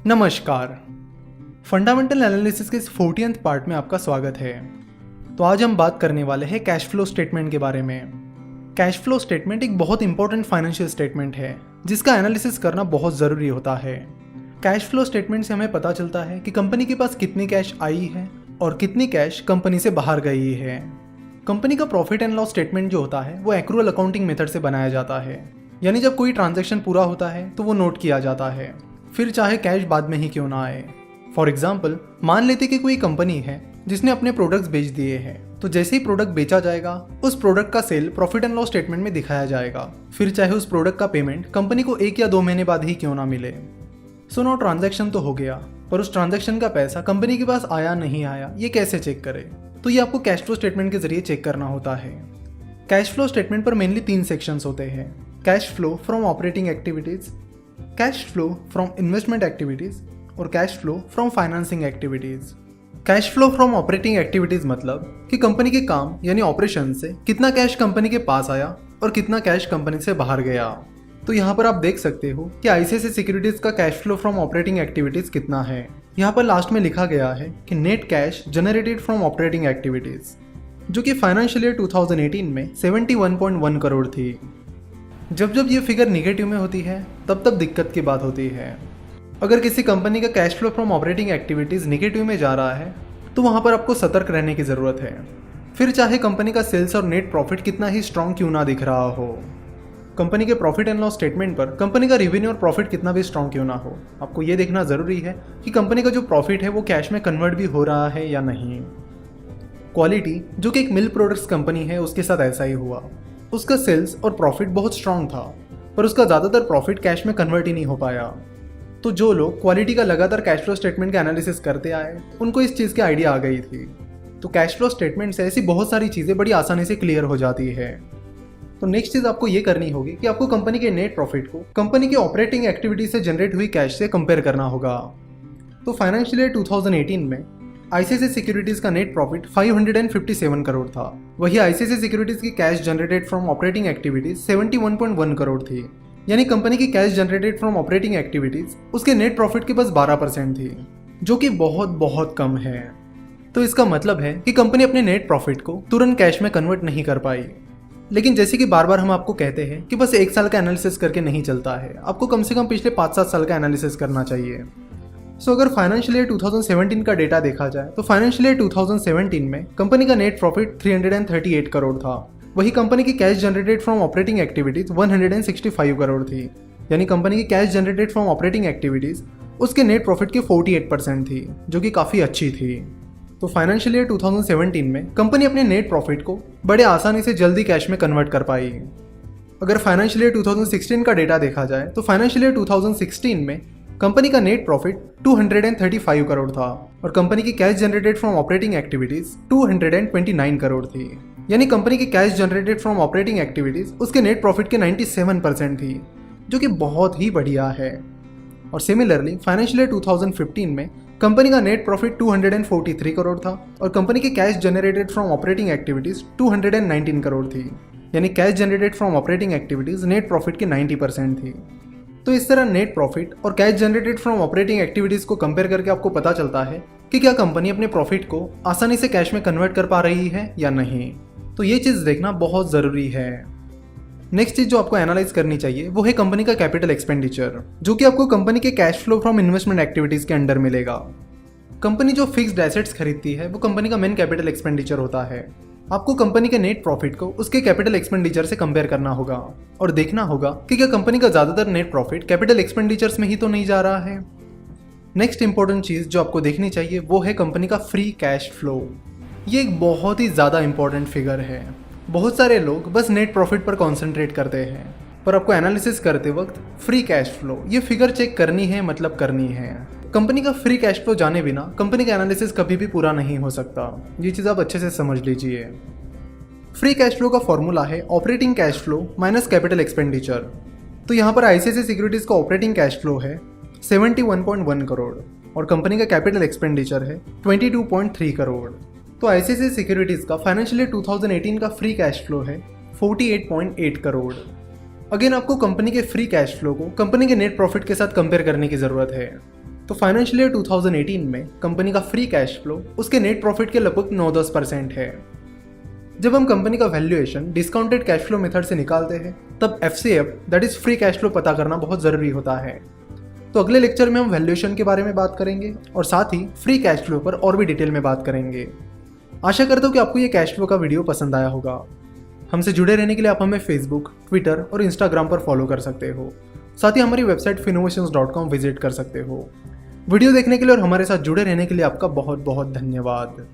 नमस्कार। Fundamental analysis के इस 40th पार्ट में आपका स्वागत है। तो आज हम बात करने वाले हैं कैश फ्लो स्टेटमेंट के बारे में। कैश फ्लो स्टेटमेंट एक बहुत इंपॉर्टेंट फाइनेंशियल स्टेटमेंट है जिसका एनालिसिस करना बहुत ज़रूरी होता है। कैश फ्लो स्टेटमेंट से हमें पता चलता है कि कंपनी के पास कितनी कैश आई है और कितनी कैश कंपनी से बाहर गई है। कंपनी का प्रॉफिट एंड लॉस स्टेटमेंट जो होता है वो एक्रूअल अकाउंटिंग मेथड से बनाया जाता है, यानी जब कोई ट्रांजैक्शन पूरा होता है तो वो नोट किया जाता है, फिर चाहे कैश बाद में ही क्यों ना आए। फॉर एग्जाम्पल, मान लेते कि कोई कंपनी है जिसने अपने प्रोडक्ट्स बेच दिए हैं, तो जैसे ही प्रोडक्ट बेचा जाएगा उस प्रोडक्ट का sale profit and loss statement में दिखाया जाएगा, फिर चाहे उस प्रोडक्ट का पेमेंट कंपनी को 1 या 2 महीने बाद ही क्यों ना मिले। सो नो ट्रांजैक्शन तो हो गया, पर उस ट्रांजैक्शन का पैसा कंपनी के पास आया नहीं आया ये कैसे चेक करे? तो ये आपको कैश फ्लो स्टेटमेंट के जरिए चेक करना होता है। कैश फ्लो स्टेटमेंट पर मेनली 3 सेक्शंस होते हैं: cash flow from operating activities, cash flow from investment activities और cash flow from financing activities. Cash flow from operating activities मतलब कि कंपनी के काम यानी ऑपरेशन से कितना कैश कंपनी के पास आया और कितना कैश कंपनी से बाहर गया। तो यहाँ पर आप देख सकते हो कि आईसीआईसीआई सिक्योरिटीज का cash flow from operating activities कितना है। यहाँ पर लास्ट में लिखा गया है कि net cash generated from operating activities, जो कि फाइनेंशियल ईयर 2018 में 71.1 करोड़ थी। जब ये फिगर निगेटिव में होती है तब दिक्कत की बात होती है। अगर किसी कंपनी का cash flow from operating activities negative में जा रहा है तो वहाँ पर आपको सतर्क रहने की ज़रूरत है, फिर चाहे कंपनी का सेल्स और नेट प्रॉफिट कितना ही स्ट्रॉन्ग क्यों ना दिख रहा हो। कंपनी के प्रॉफिट एंड लॉस स्टेटमेंट पर कंपनी का रेवेन्यू और प्रॉफिट कितना भी स्ट्रॉन्ग क्यों ना हो, आपको ये देखना ज़रूरी है कि कंपनी का जो प्रॉफिट है वो कैश में कन्वर्ट भी हो रहा है या नहीं। क्वालिटी, जो कि एक मिल प्रोडक्ट्स कंपनी है, उसके साथ ऐसा ही हुआ। उसका सेल्स और प्रॉफिट बहुत स्ट्रांग था, पर उसका ज़्यादातर प्रॉफिट कैश में कन्वर्ट ही नहीं हो पाया। तो जो लोग क्वालिटी का लगातार कैश फ्लो स्टेटमेंट का एनालिसिस करते आए उनको इस चीज़ की आइडिया आ गई थी। तो कैश फ्लो स्टेटमेंट से ऐसी बहुत सारी चीज़ें बड़ी आसानी से क्लियर हो जाती है। तो नेक्स्ट चीज़ आपको ये करनी होगी कि आपको कंपनी के नेट प्रॉफिट को कंपनी के ऑपरेटिंग एक्टिविटी से जनरेट हुई कैश से कंपेयर करना होगा। तो फाइनेंशियल ईयर 2018 में आईसीआईसीआई सिक्योरिटीज का नेट प्रॉफिट 557 करोड़ था, वही आईसीआईसीआई सिक्योरिटीज की cash generated from operating activities 71.1 crore थी, यानी कंपनी की cash generated from operating activities उसके नेट प्रॉफिट के बस 12% थी, जो कि बहुत कम है। तो इसका मतलब है कि कंपनी अपने नेट प्रॉफिट को तुरंत कैश में कन्वर्ट नहीं कर पाई। लेकिन जैसे कि बार बार हम आपको कहते हैं कि बस 1 साल का एनालिसिस करके नहीं चलता है, आपको कम से कम पिछले 5-7 साल का एनालिसिस करना चाहिए। अगर फाइनेंशियल ईयर 2017 का डेटा देखा जाए तो फाइनेंशियल ईयर 2017 में कंपनी का नेट प्रॉफिट 338 करोड़ था, वही कंपनी की cash generated from operating activities 165 crore थी, यानी कंपनी की cash generated from operating activities उसके नेट प्रॉफिट की 48% थी, जो कि काफ़ी अच्छी थी। तो फाइनेंशियल ईयर 2017 में कंपनी अपने नेट प्रॉफिट को बड़े आसानी से जल्दी कैश में कन्वर्ट कर पाई। अगर फाइनेंशियल ईयर 2016 का डेटा देखा जाए तो फाइनेंशियल ईयर 2016 में कंपनी का नेट प्रॉफिट 235 करोड़ था और कंपनी की cash generated from operating activities 229 crore थी, यानी कंपनी की cash generated from operating activities उसके नेट प्रॉफिट के 97% थी, जो कि बहुत ही बढ़िया है। और सिमिलरली फाइनेंशियल ईयर 2015 में कंपनी का नेट प्रॉफिट 243 करोड़ था और कंपनी की cash generated from operating activities 219 crore थी, यानी cash generated from operating activities net profit के 90% थी। तो इस तरह नेट प्रॉफिट और cash generated from operating activities को कंपेयर करके आपको पता चलता है कि क्या कंपनी अपने प्रॉफिट को आसानी से कैश में कन्वर्ट कर पा रही है या नहीं। तो ये चीज़ देखना बहुत ज़रूरी है। नेक्स्ट चीज़ जो आपको एनालाइज करनी चाहिए वो है कंपनी का कैपिटल एक्सपेंडिचर, जो कि आपको कंपनी के cash flow from investment activities के अंडर मिलेगा। कंपनी जो फिक्स्ड एसेट्स खरीदती है वो कंपनी का मेन कैपिटल एक्सपेंडिचर होता है। आपको कंपनी के नेट प्रॉफिट को उसके कैपिटल एक्सपेंडिचर से कंपेयर करना होगा और देखना होगा कि क्या कंपनी का ज़्यादातर नेट प्रॉफिट कैपिटल एक्सपेंडिचर्स में ही तो नहीं जा रहा है। नेक्स्ट इंपॉर्टेंट चीज़ जो आपको देखनी चाहिए वो है कंपनी का फ्री कैश फ्लो। ये एक बहुत ही ज़्यादा इंपॉर्टेंट फिगर है। बहुत सारे लोग बस नेट प्रॉफिट पर कॉन्सेंट्रेट करते हैं, पर आपको एनालिसिस करते वक्त फ्री कैश फ्लो ये फिगर चेक करनी है, मतलब करनी है। कंपनी का फ्री कैश फ्लो जाने बिना कंपनी का एनालिसिस कभी भी पूरा नहीं हो सकता, ये चीज़ आप अच्छे से समझ लीजिए। फ्री कैश फ्लो का फॉर्मूला है operating cash flow minus capital expenditure. तो यहाँ पर आईसीआईसीआई सिक्योरिटीज़ का ऑपरेटिंग कैश फ्लो है 71.1 करोड़ और कंपनी का कैपिटल एक्सपेंडिचर है 22.3 करोड़। तो आईसीआईसीआई सिक्योरिटीज़ का फाइनेंशियल ईयर 2018 का फ्री कैश फ्लो है 48.8 करोड़। अगेन आपको कंपनी के फ्री कैश फ्लो को कंपनी के नेट प्रॉफिट के साथ कंपेयर करने की ज़रूरत है। तो फाइनेंशियल ईयर 2018 में कंपनी का फ्री कैश फ्लो उसके नेट प्रॉफिट के लगभग 9-10% है। जब हम कंपनी का valuation discounted cash flow method से निकालते हैं तब FCF that is free cash flow पता करना बहुत ज़रूरी होता है। तो अगले लेक्चर में हम वैल्यूएशन के बारे में बात करेंगे और साथ ही फ्री कैश फ्लो पर और भी डिटेल में बात करेंगे। आशा करता हूँ कि आपको ये कैश फ्लो का वीडियो पसंद आया होगा। हमसे जुड़े रहने के लिए आप हमें फेसबुक, ट्विटर और इंस्टाग्राम पर फॉलो कर सकते हो। साथ ही हमारी वेबसाइट finnovations.com विजिट कर सकते हो। वीडियो देखने के लिए और हमारे साथ जुड़े रहने के लिए आपका बहुत बहुत धन्यवाद।